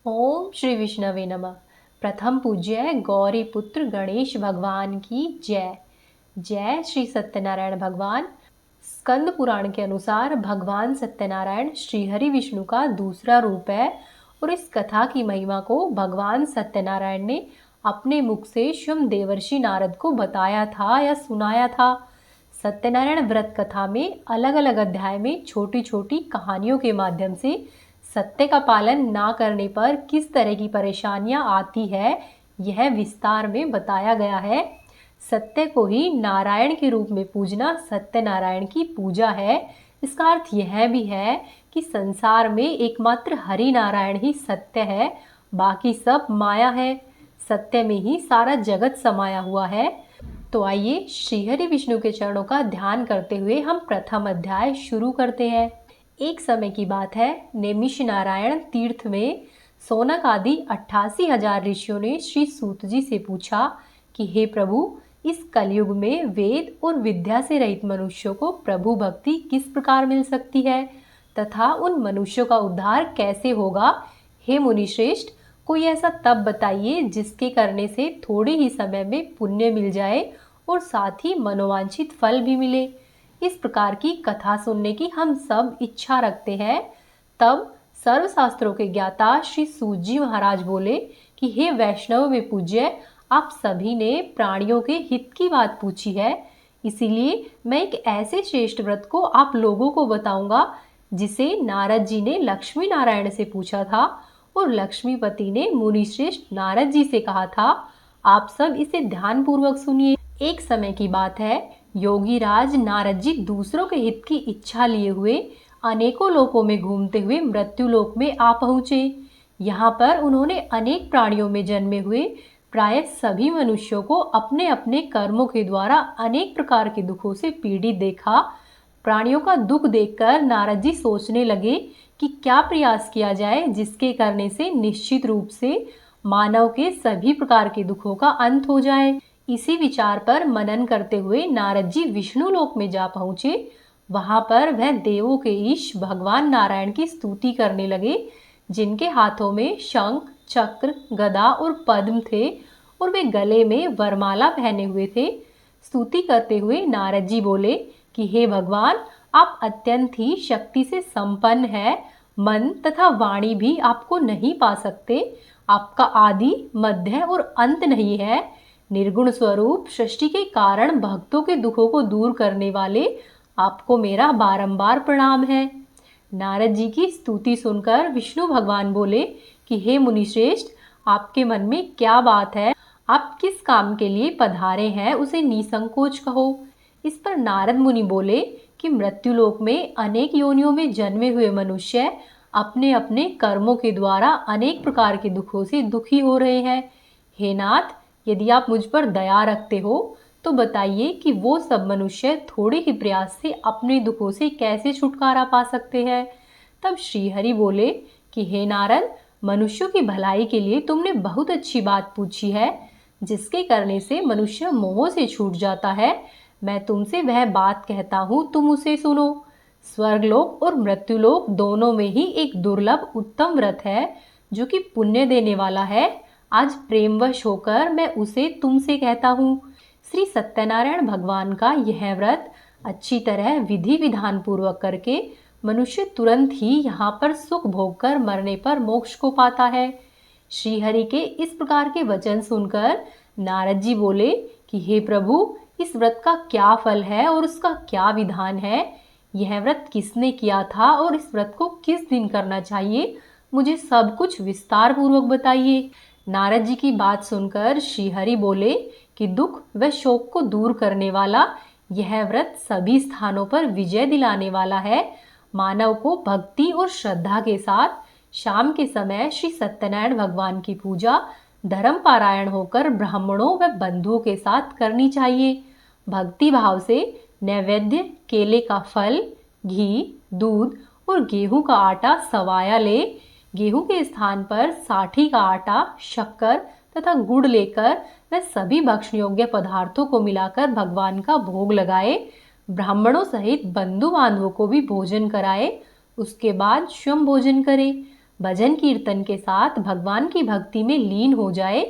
ओम श्री विष्णवे नमः। प्रथम पूज्य गौरी पुत्र गणेश भगवान की जय। जय श्री सत्यनारायण भगवान। स्कंद पुराण के अनुसार भगवान सत्यनारायण श्रीहरि विष्णु का दूसरा रूप है और इस कथा की महिमा को भगवान सत्यनारायण ने अपने मुख से स्वयं देवर्षि नारद को बताया था या सुनाया था। सत्यनारायण व्रत कथा में अलग अलग अध्याय में छोटी छोटी कहानियों के माध्यम से सत्य का पालन ना करने पर किस तरह की परेशानियां आती है यह विस्तार में बताया गया है। सत्य को ही नारायण के रूप में पूजना सत्यनारायण की पूजा है। इसका अर्थ यह भी है कि संसार में एकमात्र हरि नारायण ही सत्य है, बाकी सब माया है। सत्य में ही सारा जगत समाया हुआ है। तो आइए श्रीहरि विष्णु के चरणों का ध्यान करते हुए हम प्रथम अध्याय शुरू करते हैं। एक समय की बात है, नेमिष नारायण तीर्थ में सोनक आदि 88,000 ऋषियों ने श्री सूत जी से पूछा कि हे प्रभु, इस कलयुग में वेद और विद्या से रहित मनुष्यों को प्रभु भक्ति किस प्रकार मिल सकती है तथा उन मनुष्यों का उद्धार कैसे होगा। हे मुनिश्रेष्ठ, कोई ऐसा तप बताइए जिसके करने से थोड़े ही समय में पुण्य मिल जाए और साथ ही मनोवांछित फल भी मिले। इस प्रकार की कथा सुनने की हम सब इच्छा रखते हैं। तब सर्वशास्त्रों के ज्ञाता श्री सूत जी महाराज बोले कि हे वैष्णव में पूज्य, आप सभी ने प्राणियों के हित की बात पूछी है, इसीलिए मैं एक ऐसे श्रेष्ठ व्रत को आप लोगों को बताऊंगा जिसे नारद जी ने लक्ष्मी नारायण से पूछा था और लक्ष्मीपति ने मुनिश्रेष्ठ नारद जी से कहा था। आप सब इसे ध्यान पूर्वक सुनिए। एक समय की बात है, योगी राज नारद जी दूसरों के हित की इच्छा लिए हुए अनेकों लोकों में घूमते हुए मृत्यु लोक में आ पहुंचे। यहाँ पर उन्होंने अनेक प्राणियों में जन्मे हुए प्राय सभी मनुष्यों को अपने अपने कर्मों के द्वारा अनेक प्रकार के दुखों से पीड़ित देखा। प्राणियों का दुख देखकर नारद जी सोचने लगे कि क्या प्रयास किया जाए जिसके करने से निश्चित रूप से मानव के सभी प्रकार के दुखों का अंत हो जाए। इसी विचार पर मनन करते हुए नारद जी विष्णु लोक में जा पहुंचे। वहां पर वह देवों के ईश भगवान नारायण की स्तुति करने लगे, जिनके हाथों में शंख, चक्र, गदा और पद्म थे और वे गले में वरमाला पहने हुए थे। स्तुति करते हुए नारद जी बोले कि हे भगवान, आप अत्यंत ही शक्ति से संपन्न है। मन तथा वाणी भी आपको नहीं पा सकते। आपका आदि, मध्य और अंत नहीं है। निर्गुण स्वरूप सृष्टि के कारण भक्तों के दुखों को दूर करने वाले आपको मेरा बारंबार प्रणाम है। नारद जी की स्तुति सुनकर विष्णु भगवान बोले कि हे मुनिश्रेष्ठ, आपके मन में क्या बात है? आप किस काम के लिए पधारे हैं उसे निसंकोच कहो। इस पर नारद मुनि बोले कि मृत्युलोक में अनेक योनियों में जन्मे हुए मनुष्य अपने अपने कर्मों के द्वारा अनेक प्रकार के दुखों से दुखी हो रहे हैं। हे नाथ, यदि आप मुझ पर दया रखते हो तो बताइए कि वो सब मनुष्य थोड़े ही प्रयास से अपने दुखों से कैसे छुटकारा पा सकते हैं। तब श्रीहरि बोले कि हे नारद, मनुष्यों की भलाई के लिए तुमने बहुत अच्छी बात पूछी है, जिसके करने से मनुष्य मोह से छूट जाता है। मैं तुमसे वह बात कहता हूँ, तुम उसे सुनो। स्वर्गलोक और मृत्युलोक दोनों में ही एक दुर्लभ उत्तम व्रत है जो कि पुण्य देने वाला है। आज प्रेमवश होकर मैं उसे तुमसे कहता हूँ। श्री सत्यनारायण भगवान का यह व्रत अच्छी तरह विधि विधान पूर्वक करके मनुष्य तुरंत ही यहाँ पर सुख भोग कर मरने पर मोक्ष को पाता है। श्रीहरि के इस प्रकार के वचन सुनकर नारद जी बोले कि हे प्रभु, इस व्रत का क्या फल है और उसका क्या विधान है? यह व्रत किसने किया था और इस व्रत को किस दिन करना चाहिए? मुझे सब कुछ विस्तार पूर्वक बताइए। नारद जी की बात सुनकर श्रीहरि बोले कि दुख व शोक को दूर करने वाला यह व्रत सभी स्थानों पर विजय दिलाने वाला है। मानव को भक्ति और श्रद्धा के साथ शाम के समय श्री सत्यनारायण भगवान की पूजा धर्म पारायण होकर ब्राह्मणों व बंधुओं के साथ करनी चाहिए। भक्ति भाव से नैवेद्य, केले का फल, घी, दूध और गेहूं का आटा सवाया ले। गेहूं के स्थान पर साठी का आटा, शक्कर तथा गुड़ लेकर वह सभी भक्षण योग्य पदार्थों को मिलाकर भगवान का भोग लगाए। ब्राह्मणों सहित बंधु बांधवों को भी भोजन कराए। उसके बाद स्वयं भोजन करे। भजन कीर्तन के साथ भगवान की भक्ति में लीन हो जाए।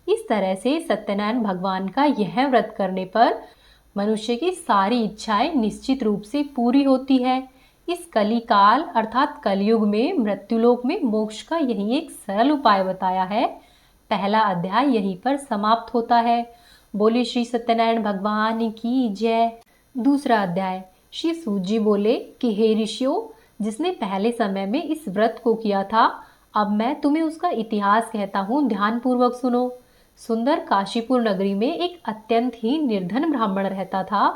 इस तरह से सत्यनारायण भगवान का यह व्रत करने पर मनुष्य की सारी इच्छाएं निश्चित रूप से पूरी होती है। इस कली काल अर्थात कलयुग में मृत्युलोक में मोक्ष का यही एक सरल उपाय बताया है। पहला अध्याय यहीं पर समाप्त होता है। बोले श्री सत्यनारायण भगवान की जय। दूसरा अध्याय। श्री सूत जी बोले कि हे ऋषियों, जिसने पहले समय में इस व्रत को किया था, अब मैं तुम्हें उसका इतिहास कहता हूँ, ध्यान पूर्वक सुनो। सुंदर काशीपुर नगरी में एक अत्यंत ही निर्धन ब्राह्मण रहता था।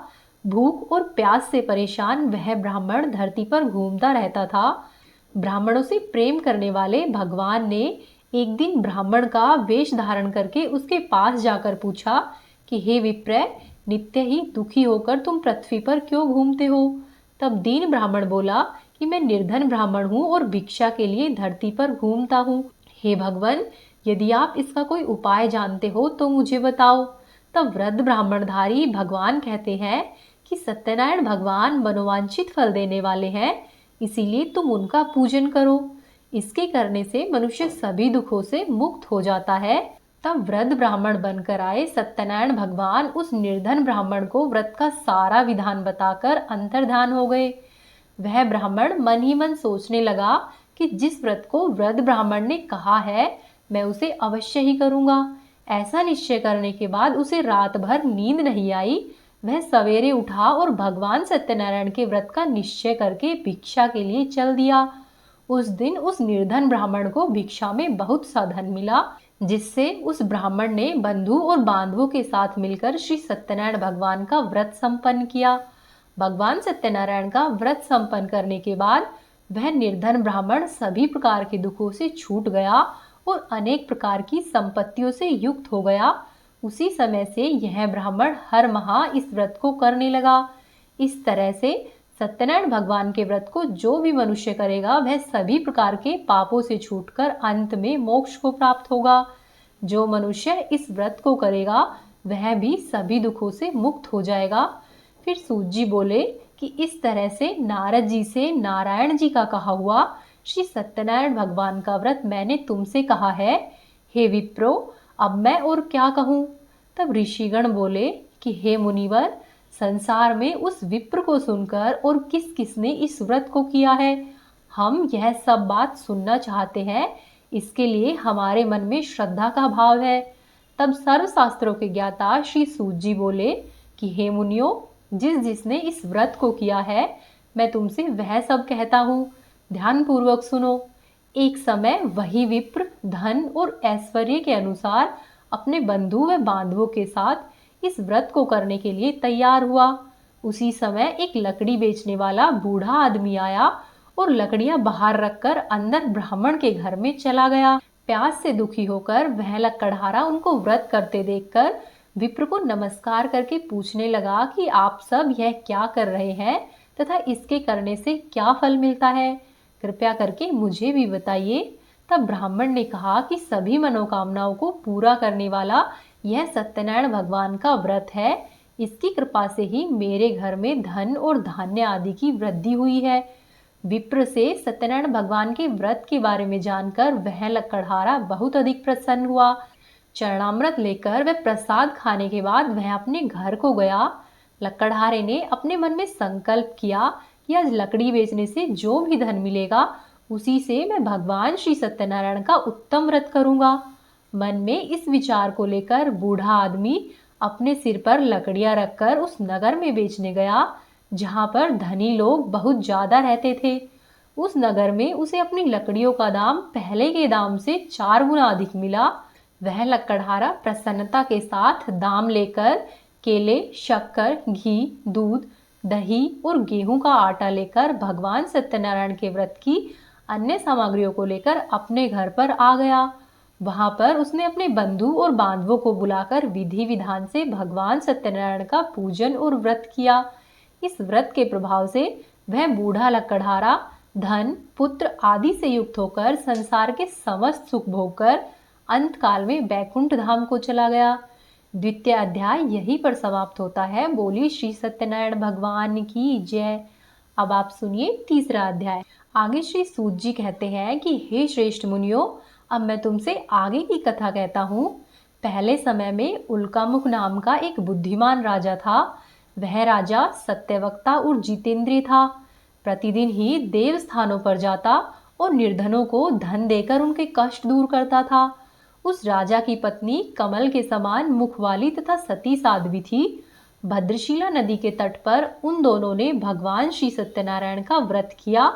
भूख और प्यास से परेशान वह ब्राह्मण धरती पर घूमता रहता था। ब्राह्मणों से प्रेम करने वाले भगवान ने एक दिन ब्राह्मण का वेश धारण करके उसके पास जाकर पूछा कि हे विप्र, नित्य ही दुखी होकर तुम पृथ्वी पर क्यों घूमते हो? तब दीन ब्राह्मण बोला कि मैं निर्धन ब्राह्मण हूँ और भिक्षा के लिए धरती पर घूमता हूँ। हे भगवान, यदि आप इसका कोई उपाय जानते हो तो मुझे बताओ। तब वृद्ध ब्राह्मणधारी भगवान कहते हैं कि सत्यनारायण भगवान मनोवांछित फल देने वाले हैं, इसीलिए तुम उनका पूजन करो। इसके करने से मनुष्य सभी दुखों से मुक्त हो जाता है। तब वृद्ध ब्राह्मण बनकर आए सत्यनारायण भगवान उस निर्धन ब्राह्मण को व्रत का सारा विधान बताकर अंतर्धान हो गए। वह ब्राह्मण मन ही मन सोचने लगा कि जिस व्रत को वृद्ध ब्राह्मण ने कहा है, मैं उसे अवश्य ही करूंगा। ऐसा निश्चय करने के बाद उसे रात भर नींद नहीं आई। वह सवेरे उठा और भगवान सत्यनारायण के व्रत का निश्चय करके भिक्षा के लिए चल दिया। उस दिन उस निर्धन ब्राह्मण को भिक्षा में बहुत सा धन मिला, जिससे उस ब्राह्मण ने बंधु और बांधवों के साथ मिलकर श्री सत्यनारायण भगवान का व्रत संपन्न किया। भगवान सत्यनारायण का व्रत संपन्न करने के बाद वह निर्धन ब्राह्मण सभी प्रकार के दुखों से छूट गया और अनेक प्रकार की संपत्तियों से युक्त हो गया। उसी समय से यह ब्राह्मण हर माह इस व्रत को करने लगा। इस तरह से सत्यनारायण भगवान के व्रत को जो भी मनुष्य करेगा वह सभी प्रकार के पापों से छूटकर अंत में मोक्ष को प्राप्त होगा। जो मनुष्य इस व्रत को करेगा वह भी सभी दुखों से मुक्त हो जाएगा। फिर सूत जी बोले कि इस तरह से नारद जी से नारायण जी का कहा हुआ श्री सत्यनारायण भगवान का व्रत मैंने तुमसे कहा है। हे विप्रो, अब मैं और क्या कहूँ? तब ऋषिगण बोले कि हे मुनिवर, संसार में उस विप्र को सुनकर और किस किसने इस व्रत को किया है, हम यह सब बात सुनना चाहते हैं। इसके लिए हमारे मन में श्रद्धा का भाव है। तब सर्वशास्त्रों के ज्ञाता श्री सूत जी बोले कि हे मुनियों, जिसने इस व्रत को किया है, मैं तुमसे वह सब कहता हूँ, ध्यान पूर्वक सुनो। एक समय वही विप्र धन और ऐश्वर्य के अनुसार अपने बंधु व बांधवों के साथ इस व्रत को करने के लिए तैयार हुआ। उसी समय एक लकड़ी बेचने वाला बूढ़ा आदमी आया और लकड़ियां बाहर रखकर अंदर ब्राह्मण के घर में चला गया। प्यास से दुखी होकर वह लकड़हारा उनको व्रत करते देखकर विप्र को नमस्कार करके पूछने लगा कि आप सब यह क्या कर रहे हैं तथा इसके करने से क्या फल मिलता है, कृपया करके मुझे भी बताइए। तब ब्राह्मण ने कहा कि सभी मनोकामनाओं को पूरा करने वाला यह सत्यनारायण भगवान का व्रत है। इसकी कृपा से ही मेरे घर में धन और धान्य आदि की वृद्धि हुई है। विप्र से सत्यनारायण भगवान के व्रत के बारे में जानकर वह लकड़हारा बहुत अधिक प्रसन्न हुआ। चरणामृत लेकर वह प्रसाद खाने के बाद वह अपने घर को गया। लकड़हारे ने अपने मन में संकल्प किया कि आज लकड़ी बेचने से जो भी धन मिलेगा उसी से मैं भगवान श्री सत्यनारायण का उत्तम व्रत करूंगा। मन में इस विचार को लेकर बूढ़ा आदमी अपने सिर पर लकड़ियां रखकर उस नगर में बेचने गया जहां पर धनी लोग बहुत ज्यादा रहते थे। उस नगर में उसे अपनी लकड़ियों का दाम पहले के दाम से 4 गुना अधिक मिला। वह लकड़हारा प्रसन्नता के साथ दाम लेकर केले, शक्कर, घी, दूध, दही और गेहूं का आटा लेकर भगवान सत्यनारायण के व्रत की अन्य सामग्रियों को लेकर अपने घर पर आ गया। वहां पर उसने अपने बंधु और बांधवों को बुलाकर विधि विधान से भगवान सत्यनारायण का पूजन और व्रत किया। इस व्रत के प्रभाव से वह बूढ़ा लकड़हारा धन, पुत्र आदि से युक्त होकर संसार के समस्त सुख भोगकर अंत काल में बैकुंठ धाम को चला गया। द्वितीय अध्याय यहीं पर समाप्त होता है। बोली श्री सत्यनारायण भगवान की जय। अब आप सुनिए तीसरा अध्याय। आगे श्री सूत जी कहते हैं कि हे श्रेष्ठ मुनियों, अब मैं तुमसे आगे की कथा कहता हूँ। पहले समय में उल्कामुख नाम का एक बुद्धिमान राजा था। वह राजा सत्यवक्ता और जितेंद्रिय था। प्रतिदिन ही देव स्थानों पर जाता और निर्धनों को धन देकर उनके कष्ट दूर करता था। उस राजा की पत्नी कमल के समान मुख वाली तथा सती साध्वी थी। भद्रशिला नदी के तट पर उन दोनों ने भगवान श्री सत्यनारायण का व्रत किया।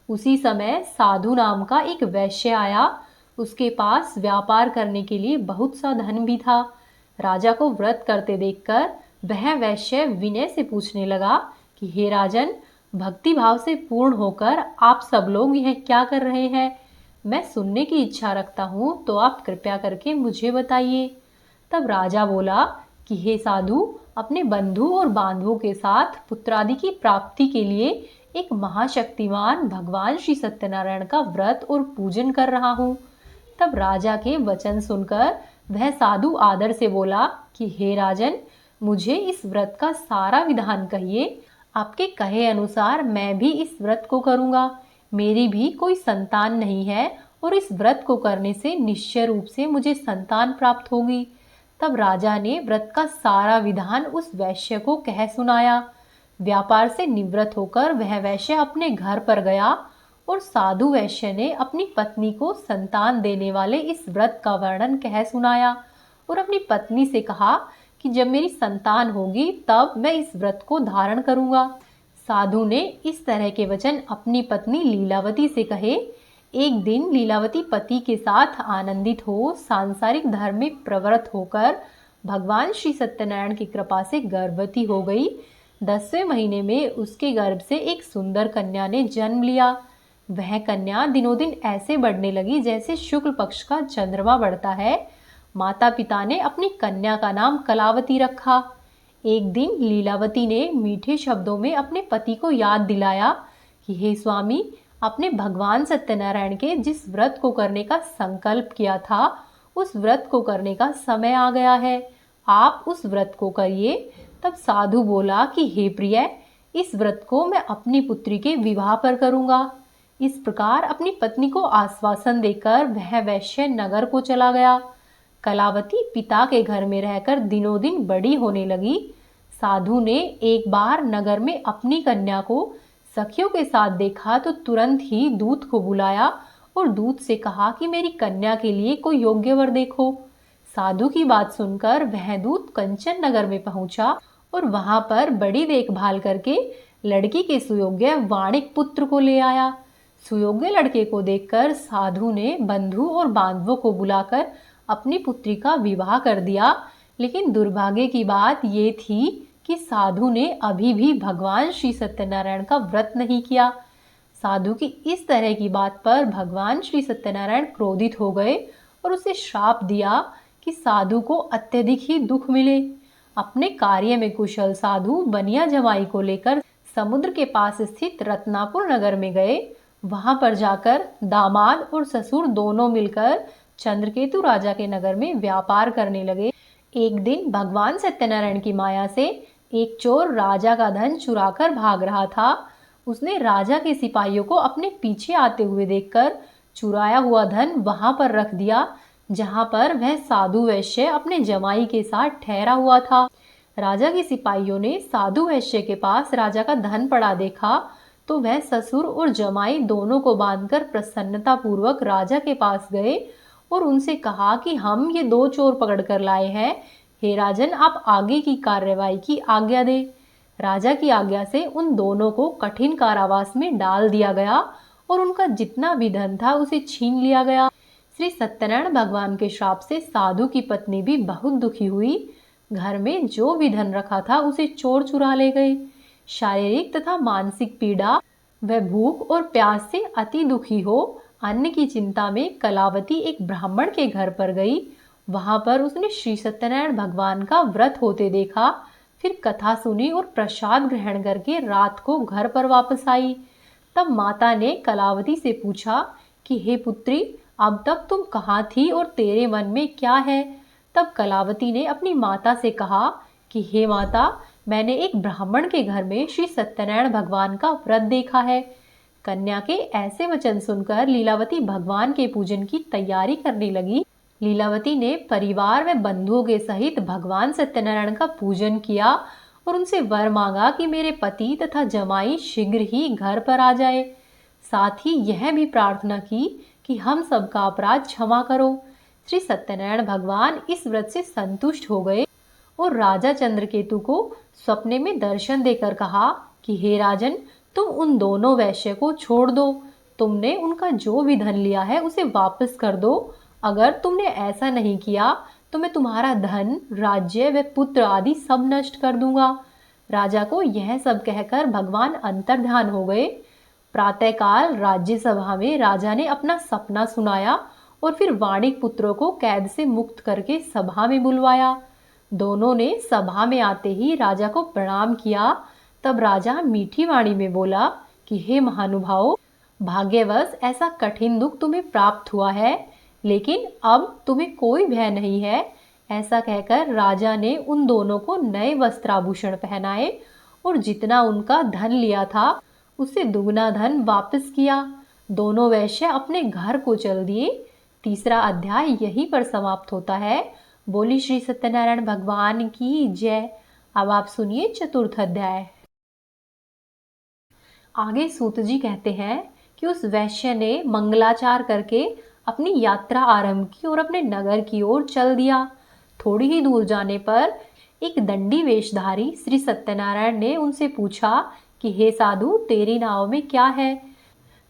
उसी समय साधु नाम का एक वैश्य आया। उसके पास व्यापार करने के लिए बहुत सा धन भी था। राजा को व्रत करते देखकर वह वैश्य विनय से पूछने लगा कि हे राजन, भक्ति भाव से पूर्ण होकर आप सब लोग यह क्या कर रहे हैं? मैं सुनने की इच्छा रखता हूँ, तो आप कृपया करके मुझे बताइए। तब राजा बोला कि हे साधु, अपने बंधु और बांधवों के साथ पुत्रादि की प्राप्ति के लिए एक महाशक्तिमान भगवान श्री सत्यनारायण का व्रत और पूजन कर रहा हूँ। तब राजा के वचन सुनकर वह साधु आदर से बोला कि हे राजन, मुझे इस व्रत का सारा विधान कहिए। आपके कहे अनुसार मैं भी इस व्रत को करूँगा। मेरी भी कोई संतान नहीं है और इस व्रत को करने से निश्चय रूप से मुझे संतान प्राप्त होगी। तब राजा ने व्रत का सारा विधान उस वैश्य को कह सुनाया। व्यापार से निवृत्त होकर वह वैश्य अपने घर पर गया और साधु वैश्य ने अपनी पत्नी को संतान देने वाले इस व्रत का वर्णन कह सुनाया और अपनी पत्नी से कहा कि जब मेरी संतान होगी तब मैं इस व्रत को धारण करूंगा। साधु ने इस तरह के वचन अपनी पत्नी लीलावती से कहे। एक दिन लीलावती पति के साथ आनंदित हो सांसारिक धर्म में प्रवृत्त होकर भगवान श्री सत्यनारायण की कृपा से गर्भवती हो गई। 10वें महीने में उसके गर्भ से एक सुंदर कन्या ने जन्म लिया। वह कन्या दिनों दिन ऐसे बढ़ने लगी जैसे शुक्ल पक्ष का चंद्रमा बढ़ता है। माता पिता ने अपनी कन्या का नाम कलावती रखा। एक दिन लीलावती ने मीठे शब्दों में अपने पति को याद दिलाया कि हे स्वामी, आपने भगवान सत्यनारायण के जिस व्रत को करने का संकल्प किया था, उस व्रत को करने का समय आ गया है। आप उस व्रत को करिए। तब साधु बोला कि हे प्रिय, इस व्रत को मैं अपनी पुत्री के विवाह पर करूंगा। इस प्रकार अपनी पत्नी को आश्वासन देकर वह वैश्य नगर को चला गया। कलावती पिता के घर में रहकर दिनों दिन बड़ी होने लगी। साधु ने एक बार नगर में अपनी कन्या को सखियों के साथ देखा तो तुरंत ही दूत को बुलाया और दूत से कहा कि मेरी कन्या के लिए कोई योग्य वर देखो। साधु की बात सुनकर वह दूत कंचन नगर में पहुंचा और वहां पर बड़ी देखभाल करके लड़की के सुयोग्य वाणिक पुत्र को ले आया। सुयोग्य लड़के को देखकर साधु ने बंधु और बांधवों को बुलाकर अपनी पुत्री का विवाह कर दिया। लेकिन दुर्भाग्य की बात ये थी कि साधु ने अभी भी भगवान श्री सत्यनारायण का व्रत नहीं किया। साधु की इस तरह की बात पर भगवान श्री सत्यनारायण क्रोधित हो गए और उसे श्राप दिया कि साधु को अत्यधिक ही दुख मिले। अपने कार्य में कुशल साधु बनिया जमाई को लेकर समुद्र के पास स्थित रत्नापुर नगर में गए। वहां पर जाकर दामाद और ससुर दोनों मिलकर चंद्रकेतु राजा के नगर में व्यापार करने लगे। एक दिन भगवान सत्यनारायण की माया से एक चोर राजा का धन चुराकर भाग रहा था। उसने राजा के सिपाहियों को अपने पीछे आते हुए देखकर चुराया हुआ धन वहां पर रख दिया जहां पर वह साधु वैश्य अपने जमाई के साथ ठहरा हुआ था। राजा के सिपाहियों ने साधु वैश्य के पास राजा का धन पड़ा देखा तो वह ससुर और जमाई दोनों को बांधकर प्रसन्नता पूर्वक राजा के पास गए और उनसे कहा कि हम ये दो चोर पकड़ कर लाए हैं। हे राजन, आप आगे की कार्यवाही की आज्ञा दे। राजा की आज्ञा से उन दोनों को कठिन कारावास में डाल दिया गया और उनका जितना भी धन था उसे छीन लिया गया। श्री सत्यनारायण भगवान के श्राप से साधु की पत्नी भी बहुत दुखी हुई। घर में जो भी धन रखा था उसे चोर चुरा ले गए। शारीरिक तथा मानसिक पीड़ा व भूख और प्यास से अति दुखी हो अन्न की चिंता में कलावती एक ब्राह्मण के घर पर गई। वहां पर उसने श्री सत्यनारायण भगवान का व्रत होते देखा। फिर कथा सुनी और प्रसाद ग्रहण करके रात को घर पर वापस आई। तब माता ने कलावती से पूछा कि हे पुत्री, अब तक तुम कहाँ थी और तेरे मन में क्या है? तब कलावती ने अपनी माता से कहा कि हे माता, मैंने एक ब्राह्मण के घर में श्री सत्यनारायण भगवान का व्रत देखा है। कन्या के ऐसे वचन सुनकर लीलावती भगवान के पूजन की तैयारी करने लगी। लीलावती ने परिवार व बंधुओं के सहित भगवान सत्यनारायण का पूजन किया और उनसे वर मांगा कि मेरे पति तथा जमाई शीघ्र ही घर पर आ जाए। साथ ही यह भी प्रार्थना की कि हम सबका अपराध क्षमा करो। श्री सत्यनारायण भगवान इस व्रत से संतुष्ट हो गए और राजा चंद्रकेतु को सपने में दर्शन देकर कहा कि हे राजन, तुम उन दोनों वैश्य को छोड़ दो। तुमने उनका जो भी धन लिया है उसे वापस कर दो। अगर तुमने ऐसा नहीं किया तो मैं तुम्हारा धन, राज्य व पुत्र आदि सब नष्ट कर दूंगा। राजा को यह सब कहकर भगवान अंतर्ध्यान हो गए। प्रातःकाल राज्यसभा में राजा ने अपना सपना सुनाया और फिर वाणिक पुत्रों को कैद से मुक्त करके सभा में बुलवाया। दोनों ने सभा में आते ही राजा को प्रणाम किया। तब राजा मीठी वाणी में बोला कि हे महानुभाव, भाग्यवश ऐसा कठिन दुख तुम्हें प्राप्त हुआ है, लेकिन अब तुम्हें कोई भय नहीं है। ऐसा कहकर राजा ने उन दोनों को नए वस्त्राभूषण पहनाए और जितना उनका धन लिया था उससे दुगना धन वापस किया। दोनों वैश्य अपने घर को चल दिए। तीसरा अध्याय यहीं पर समाप्त होता है। बोली श्री सत्यनारायण भगवान की जय। अब आप सुनिए चतुर्थ अध्याय। आगे सूत जी कहते हैं कि उस वैश्य ने मंगलाचार करके अपनी यात्रा आरंभ की और अपने नगर की ओर चल दिया। थोड़ी ही दूर जाने पर एक दंडी वेशधारी श्री सत्यनारायण ने उनसे पूछा कि हे साधु, तेरी नाव में क्या है?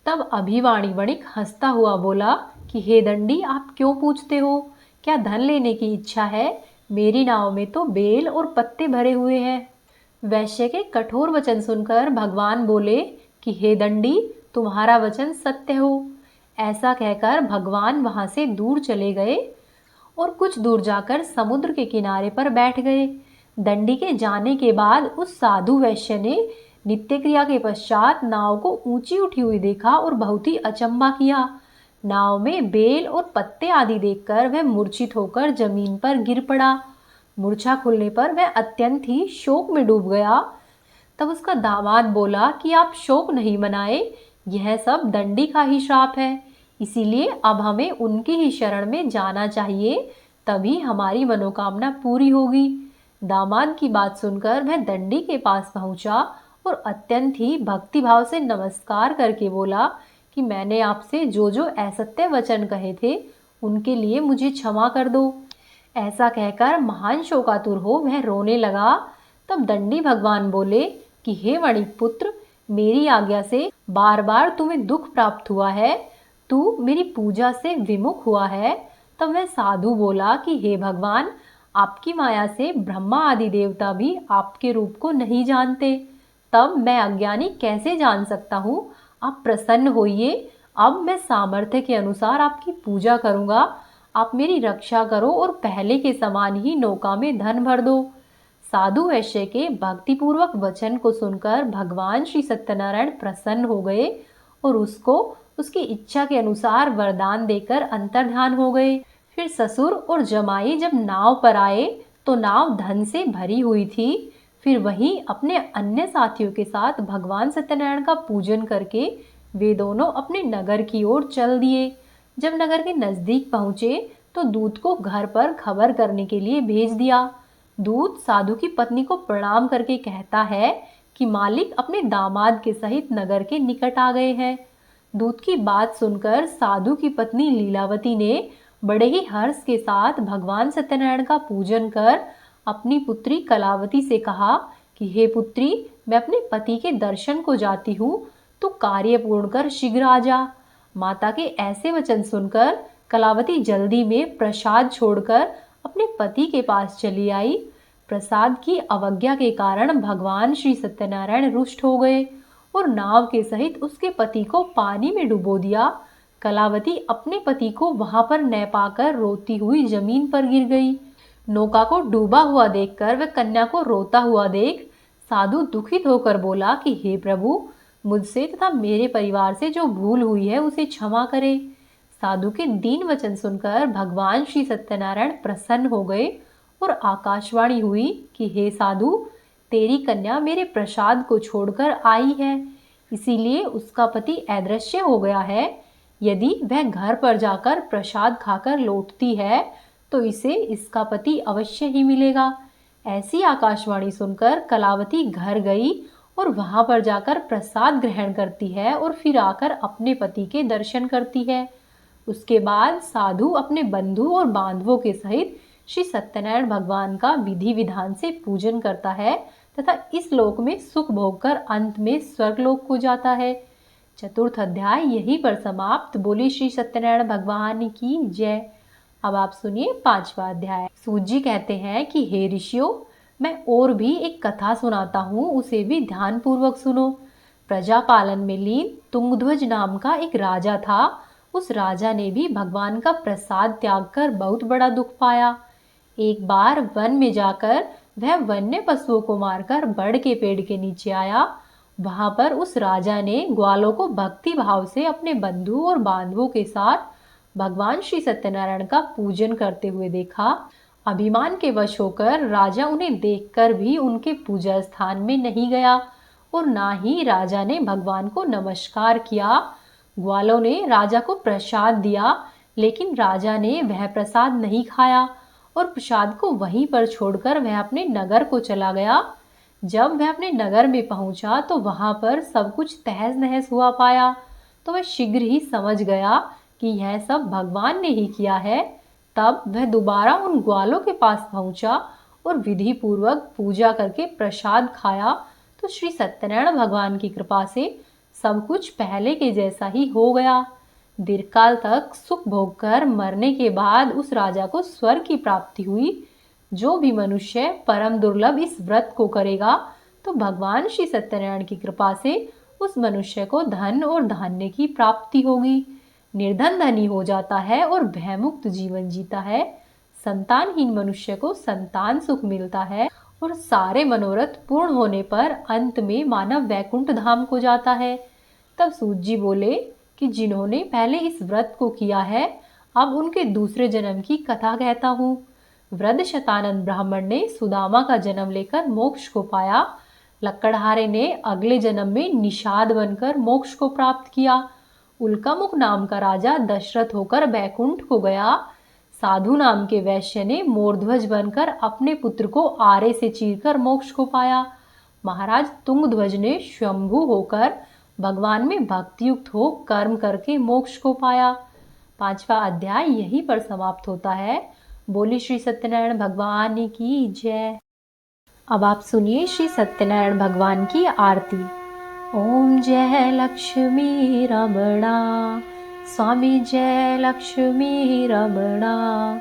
तब अभिवाणी वणिक हंसता हुआ बोला कि हे दंडी, आप क्यों पूछते हो? क्या धन लेने की इच्छा है? मेरी नाव में तो बेल और पत्ते भरे हुए हैं। वैश्य के कठोर वचन सुनकर भगवान बोले कि हे दंडी, तुम्हारा वचन सत्य हो। ऐसा कहकर भगवान वहां से दूर चले गए और कुछ दूर जाकर समुद्र के किनारे पर बैठ गए। दंडी के जाने के बाद उस साधु वैश्य ने नित्य क्रिया के पश्चात नाव को ऊंची उठी हुई देखा और बहुत ही अचंभा किया। नाव में बेल और पत्ते आदि देखकर वह मूर्छित होकर जमीन पर गिर पड़ा। मूर्छा खुलने पर वह अत्यंत ही शोक में डूब गया। तब उसका दामाद बोला कि आप शोक नहीं मनाए, यह सब दंडी का ही श्राप है, इसीलिए अब हमें उनकी ही शरण में जाना चाहिए, तभी हमारी मनोकामना पूरी होगी। दामाद की बात सुनकर वह दंडी के पास पहुंचा और अत्यंत ही भक्तिभाव से नमस्कार करके बोला कि मैंने आपसे जो जो असत्य वचन कहे थे उनके लिए मुझे क्षमा कर दो। ऐसा कहकर महान शोकातुर हो वह रोने लगा। तब दंडी भगवान बोले कि हे वणिक पुत्र, मेरी आज्ञा से बार बार तुम्हें दुख प्राप्त हुआ है, तू मेरी पूजा से विमुख हुआ है। तब वह साधु बोला कि हे भगवान, आपकी माया से ब्रह्मा आदि देवता भी आपके रूप को नहीं जानते, तब मैं अज्ञानी कैसे जान सकता हूँ? आप प्रसन्न होइए, अब मैं सामर्थ्य के अनुसार आपकी पूजा करूँगा। आप मेरी रक्षा करो और पहले के समान ही नौका में धन भर दो। साधु वैश्य के भक्तिपूर्वक वचन को सुनकर भगवान श्री सत्यनारायण प्रसन्न हो गए और उसको उसकी इच्छा के अनुसार वरदान देकर अंतर्ध्यान हो गए। फिर ससुर और जमाई जब नाव पर आए तो नाव धन से भरी हुई थी। फिर वहीं अपने अन्य साथियों के साथ भगवान सत्यनारायण का पूजन करके वे दोनों अपने नगर की ओर चल दिए। जब नगर के नजदीक पहुंचे तो दूत को घर पर खबर करने के लिए भेज दिया। दूत साधु की पत्नी को प्रणाम करके कहता है कि मालिक अपने दामाद के सहित नगर के निकट आ गए हैं। दूत की बात सुनकर साधु की पत्नी लीलावती ने बड़े ही हर्ष के साथ भगवान सत्यनारायण का पूजन कर अपनी पुत्री कलावती से कहा कि हे पुत्री, मैं अपने पति के दर्शन को जाती हूँ, तू कार्य पूर्ण कर शीघ्र आ जा। माता के ऐसे वचन सुनकर कलावती जल्दी में प्रसाद छोड़कर अपने पति के पास चली आई। प्रसाद की अवज्ञा के कारण भगवान श्री सत्यनारायण रुष्ट हो गए और नाव के सहित उसके पति को पानी में डुबो दिया। कलावती अपने पति को वहां पर न पाकर रोती हुई जमीन पर गिर गई। नौका को डूबा हुआ देखकर वह कन्या को रोता हुआ देख साधु दुखित होकर बोला कि हे प्रभु, मुझसे तथा मेरे परिवार से जो भूल हुई है उसे क्षमा करे। साधु के दीन वचन सुनकर भगवान श्री सत्यनारायण प्रसन्न हो गए और आकाशवाणी हुई कि हे साधु, तेरी कन्या मेरे प्रसाद को छोड़कर आई है, इसीलिए उसका पति अदृश्य हो गया है। यदि वह घर पर जाकर प्रसाद खाकर लौटती है तो इसे इसका पति अवश्य ही मिलेगा। ऐसी आकाशवाणी सुनकर कलावती घर गई और वहां पर जाकर प्रसाद ग्रहण करती है और फिर आकर अपने पति के दर्शन करती है। उसके बाद साधु अपने बंधु और बांधवों के सहित श्री सत्यनारायण भगवान का विधि विधान से पूजन करता है तथा इस लोक में सुख भोग कर अंत में स्वर्गलोक को जाता है। चतुर्थ अध्याय यहीं पर समाप्त। बोली श्री सत्यनारायण भगवान की जय। अब आप सुनिए पांचवा अध्याय। सूत जी कहते हैं कि हे ऋषियों, मैं और भी एक कथा सुनाता हूँ, उसे भी ध्यान पूर्वक सुनो। प्रजा पालन में लीन तुंगध्वज नाम का एक राजा था। उस राजा ने भी भगवान का प्रसाद त्याग कर बहुत बड़ा दुख पाया। एक बार वन में जाकर वह वन्य पशुओं को मारकर बड़ के पेड़ के नीचे आया। वहां पर उस राजा ने ग्वालों को भक्ति भाव से अपने बंधु और बांधवों के साथ भगवान श्री सत्यनारायण का पूजन करते हुए देखा। अभिमान के वश होकर राजा उन्हें देखकर भी उनके पूजा स्थान में नहीं गया और ना ही राजा ने भगवान को नमस्कार किया। ग्वालों ने राजा को प्रसाद दिया, लेकिन राजा ने वह प्रसाद नहीं खाया और प्रसाद को वहीं पर छोड़कर वह अपने नगर को चला गया। जब वह अपने नगर में पहुंचा तो वहां पर सब कुछ तहस नहस हुआ पाया, तो वह शीघ्र ही समझ गया कि यह सब भगवान ने ही किया है। तब वह दोबारा उन ग्वालों के पास पहुंचा और विधि पूर्वक पूजा करके प्रसाद खाया तो श्री सत्यनारायण भगवान की कृपा से सब कुछ पहले के जैसा ही हो गया। दीर्घकाल तक सुख भोग कर मरने के बाद उस राजा को स्वर्ग की प्राप्ति हुई। जो भी मनुष्य परम दुर्लभ इस व्रत को करेगा तो भगवान श्री सत्यनारायण की कृपा से उस मनुष्य को धन और धान्य की प्राप्ति होगी। निर्धन धनी हो जाता है और भयमुक्त जीवन जीता है। संतानहीन मनुष्य को संतान सुख मिलता है और सारे मनोरथ पूर्ण होने पर अंत में मानव वैकुंठ धाम को जाता है। तब सूत जी बोले कि जिन्होंने पहले इस व्रत को किया है, अब उनके दूसरे जन्म की कथा कहता हूँ। वृद्धशतानंद ब्राह्मण ने सुदामा का जन्म लेकर मोक्ष को पाया। लक्कड़हारे ने अगले जन्म में निषाद बनकर मोक्ष को प्राप्त किया। उल्कामुख नाम का राजा दशरथ होकर बैकुंठ को गया। साधु नाम के वैश्य ने मोरध्वज बनकर अपने पुत्र को आरे से चीरकर मोक्ष को पाया। महाराज तुंगध्वज ने शंभु होकर भगवान में भक्तियुक्त हो कर्म करके मोक्ष को पाया। पांचवा अध्याय यहीं पर समाप्त होता है। बोली श्री सत्यनारायण भगवान की जय। अब आप सुनिए श्री सत्यनारायण भगवान की आरती। ओम जय लक्ष्मी रमणा, स्वामी जय लक्ष्मी रमणा।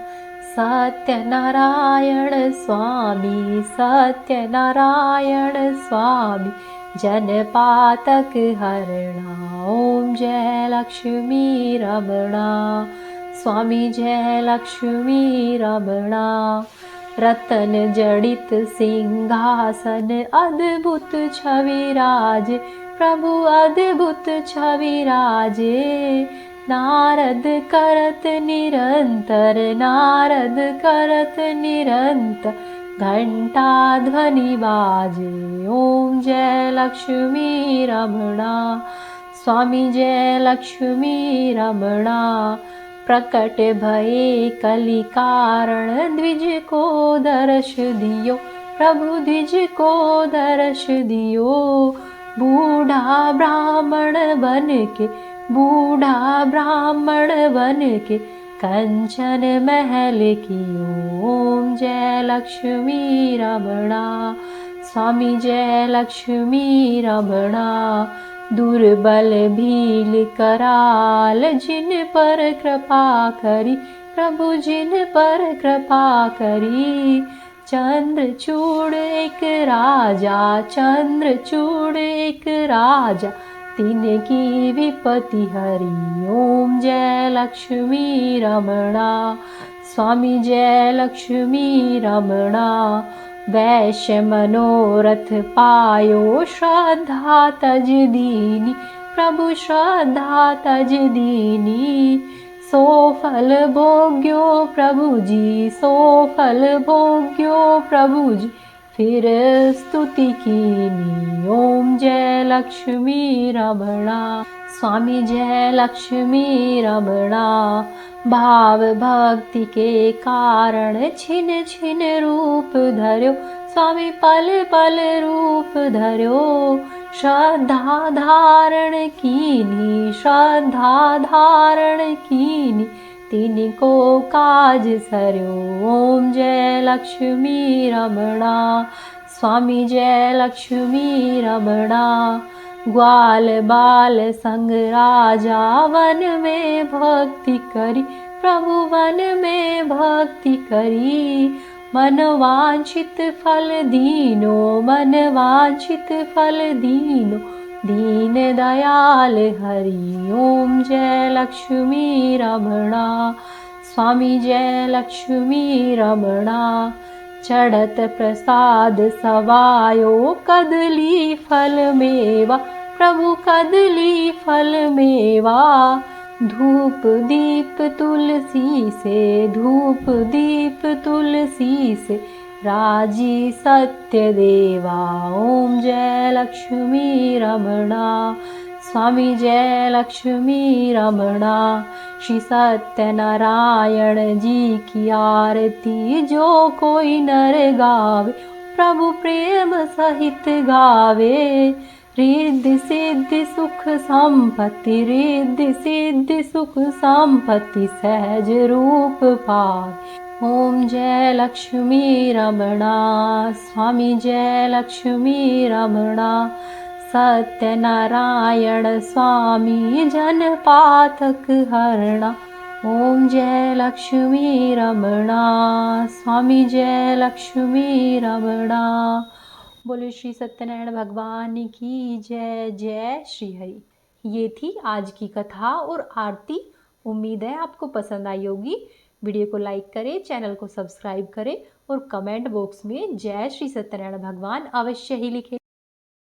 सत्यनारायण स्वामी, सत्यनारायण स्वामी, जनपातक हरणा। ओम जय लक्ष्मी रमणा, स्वामी जय लक्ष्मी रमणा। रतन जड़ित सिंहासन, अद्भुत छवि राजे, प्रभु अद्भुत छवि राजे। नारद करत निरंतर, नारद करत निरंतर, घंटा ध्वनि बाजे। ओम जय लक्ष्मी रमणा, स्वामी जय लक्ष्मी रमणा। प्रकट भये कलि कारण, द्विज को दर्श दियो, प्रभु द्विज को दर्श दियो। बूढ़ा ब्राह्मण बन के, बूढ़ा ब्राह्मण बन के, कंचन महल कियो। ओम जय लक्ष्मी रमणा, स्वामी जय लक्ष्मी रमणा। दुर्बल भील कराल, जिन पर कृपा करी, प्रभु जिन पर कृपा करी। चंद्रचूड़ एक राजा, चंद्रचूड़ एक राजा, तिनकी विपत्ति हरी। ओम जय लक्ष्मी रमणा, स्वामी जय लक्ष्मी रमणा। वैश्य मनोरथ पायो, श्रद्धा तज दीनी, प्रभु श्रद्धा तज दीनी। सो फल भोग्यो प्रभु जी, सो फल भोग्यो प्रभु जी, फिर स्तुति कीनी ओम जय लक्ष्मी रमणा। स्वामी जय लक्ष्मी रमणा। भाव भक्ति के कारण छिन छिन रूप धर्यो, स्वामी पल पल रूप धर्यो। श्रद्धा धारण कीनी, श्रद्धा धारण कीनी, तिनको काज सर्यो ओम जय लक्ष्मी रमणा। स्वामी जय लक्ष्मी रमणा। ग्वाल बाल संग राजा वन में भक्ति करी, प्रभु वन में भक्ति करी। मन वांछित फल दीनो, मन वांछित फल दीनो, दीन दयाल हरि ओम जय लक्ष्मी रमणा। स्वामी जय लक्ष्मी रमणा। चढ़त प्रसाद सवायो कदली फल मेवा, प्रभु कदली फल मेवा। धूप दीप तुलसी से, धूप दीप तुलसी से, राजी सत्य देवा ओम जय लक्ष्मी रमणा। स्वामी जय लक्ष्मी रमणा। श्री सत्यनारायण जी की आरती जो कोई नर गावे, प्रभु प्रेम सहित गावे। रिद्धि सिद्धि सुख संपत्ति, रिद्धि सिद्धि सुख संपत्ति, सहज रूप पाए ओम जय लक्ष्मी रमणा। स्वामी जय लक्ष्मी रमणा। सत्यनारायण स्वामी जन पातक हरणा ओम जय लक्ष्मी रमणा। स्वामी जय लक्ष्मी रमणा। बोले श्री सत्यनारायण भगवान की जय। जय श्री हरि। ये थी आज की कथा और आरती। उम्मीद है आपको पसंद आई होगी। वीडियो को लाइक करें, चैनल को सब्सक्राइब करें और कमेंट बॉक्स में जय श्री सत्यनारायण भगवान अवश्य ही लिखें।